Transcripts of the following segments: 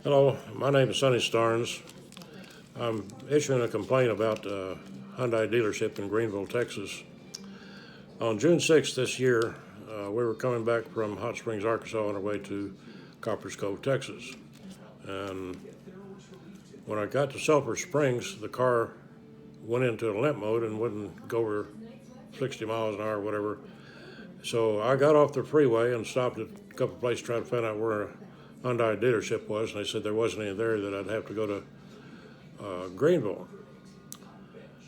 Hello, my name is Sonny Starnes. I'm issuing a complaint about a Hyundai dealership in Greenville, Texas. On June 6th this year, we were coming back from Hot Springs, Arkansas on our way to Coppers Cove, Texas. And when I got to Sulphur Springs, the car went into a limp mode and wouldn't go over 60 miles an hour or whatever. So I got off the freeway and stopped at a couple of places trying to find out where a Hyundai dealership was, and they said there wasn't any there, that I'd have to go to Greenville.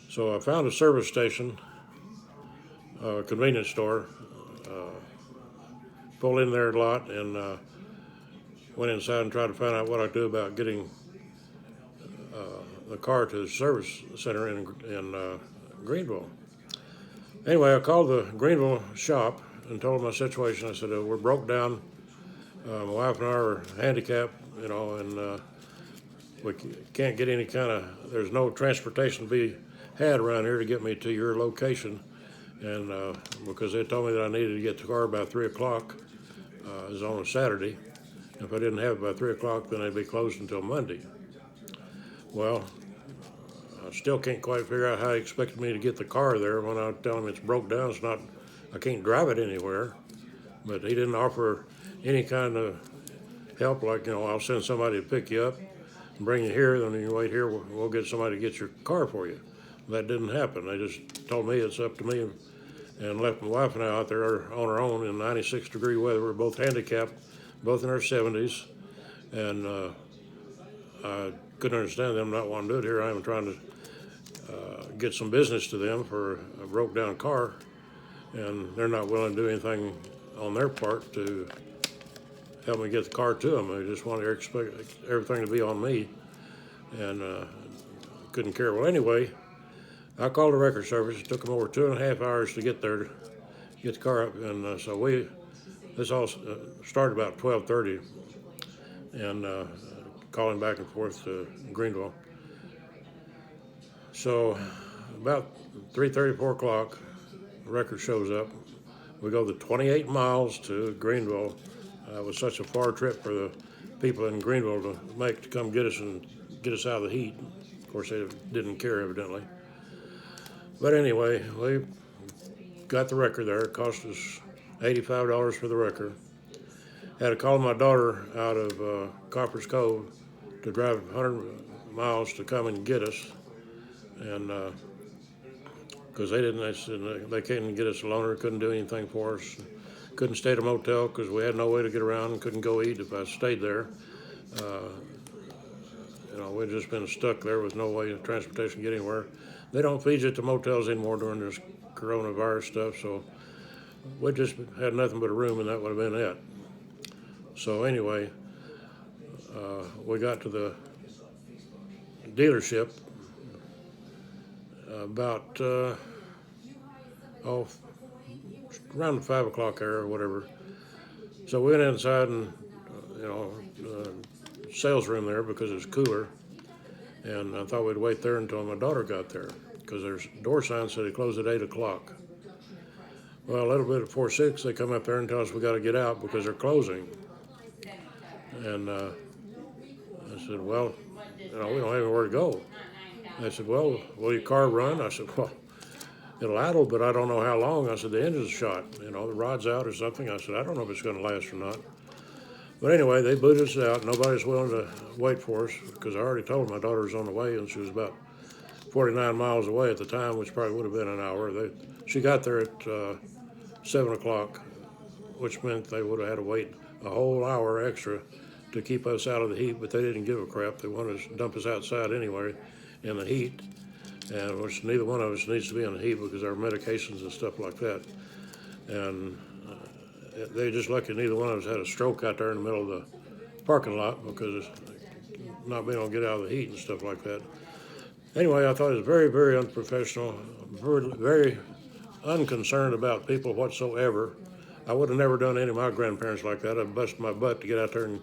So I found a service station, a convenience store, pulled in there a lot, and went inside and tried to find out what I could do about getting the car to the service center in Greenville. Anyway, I called the Greenville shop and told them my situation. I said, we're broke down. My wife and I are handicapped, and we can't get any there's no transportation to be had around here to get me to your location. And because they told me that I needed to get the car by 3 o'clock, it was on a Saturday. If I didn't have it by 3 o'clock, then they'd be closed until Monday. Well, I still can't quite figure out how he expected me to get the car there when I tell him it's broke down. I can't drive it anywhere. But he didn't offer any kind of help, like, I'll send somebody to pick you up and bring you here, then you wait here, we'll get somebody to get your car for you. That didn't happen. They just told me it's up to me and left my wife and I out there on our own in 96-degree weather. We're both handicapped, both in our 70s, and I couldn't understand them not wanting to do it here. I am trying to get some business to them for a broke down car, and they're not willing to do anything on their part to help me get the car to them. They just want to expect everything to be on me, and couldn't care. Well, anyway, I called the record service. It took them over 2.5 hours to get there, to get the car up, and so this all started about 12:30, and calling back and forth to Greenville. So about 3:30, 4 o'clock, the record shows up. We go the 28 miles to Greenville. It was such a far trip for the people in Greenville to make to come get us and get us out of the heat. Of course, they didn't care, evidently. But anyway, we got the wrecker there. It cost us $85 for the wrecker. Had to call my daughter out of Coppers Cove to drive 100 miles to come and get us, and because they couldn't get us a loaner, couldn't do anything for us, couldn't stay at a motel because we had no way to get around, and couldn't go eat if I stayed there. We'd just been stuck there with no way of transportation to get anywhere. They don't feed you at the motels anymore during this coronavirus stuff, so we just had nothing but a room, and that would have been it. So anyway, we got to the dealership about around the 5 o'clock hour or whatever. So we went inside and the sales room there because it was cooler, and I thought we'd wait there until my daughter got there because their door sign said it closed at 8 o'clock. Well, a little bit before 6, they come up there and tell us we got to get out because they're closing. And I said, well, we don't have anywhere to go. They said, well, will your car run? I said, well, it'll idle, but I don't know how long. I said, the engine's shot, the rod's out or something. I said, I don't know if it's going to last or not. But anyway, they booted us out. Nobody's willing to wait for us because I already told my daughter was on the way, and she was about 49 miles away at the time, which probably would have been an hour. She got there at 7 o'clock, which meant they would have had to wait a whole hour extra to keep us out of the heat, but they didn't give a crap. They wanted to dump us outside anyway in the heat, and which neither one of us needs to be in the heat because our medications and stuff like that. And they just lucky neither one of us had a stroke out there in the middle of the parking lot because not being able to get out of the heat and stuff like that. Anyway, I thought it was very, very unprofessional, very, very unconcerned about people whatsoever. I would have never done any of my grandparents like that. I'd bust my butt to get out there and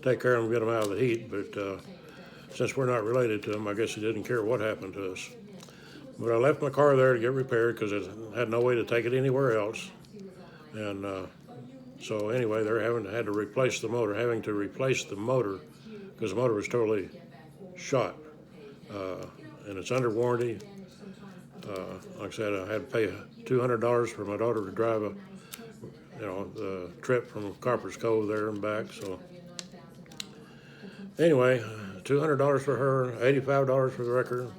take care of them and get them out of the heat, but since we're not related to them, I guess he didn't care what happened to us. But I left my car there to get repaired because I had no way to take it anywhere else. And so anyway, they're having to replace the motor because the motor was totally shot, and it's under warranty. Like I said, I had to pay $200 for my daughter to drive the trip from Carper's Cove there and back. So anyway, $200 for her, $85 for the record,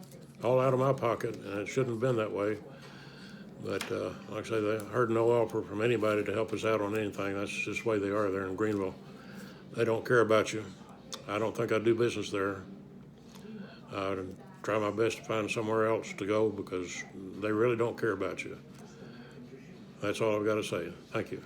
all out of my pocket, and it shouldn't have been that way. But like I say, they heard no offer from anybody to help us out on anything. That's just the way they are there in Greenville. They don't care about you. I don't think I'd do business there. I'd try my best to find somewhere else to go because they really don't care about you. That's all I've got to say. Thank you.